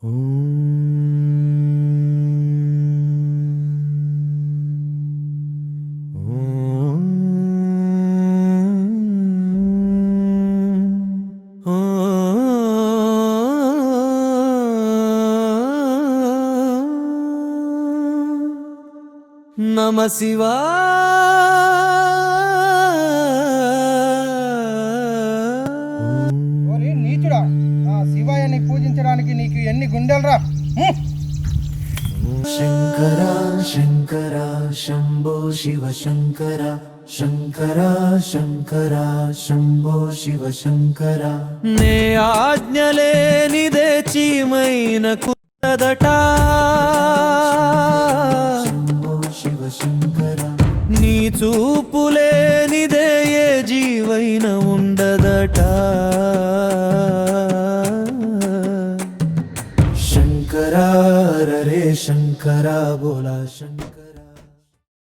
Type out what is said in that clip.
నమ శివా నీచుడా, శివయ్యని పూజించడానికి నీకు ఎన్ని గుండెలరా? శంకర శంకర శంభో శివ శంకర శంకర శంకర శంభో శివ శంకర. నే ఆజ్ఞలేనిదే చీమైన కుదట, శంభో శివ శంకర. నీ చూపులేనిదే ఏ జీవైన ఉండదట. శంకర రే శంకర బోలా శంకర.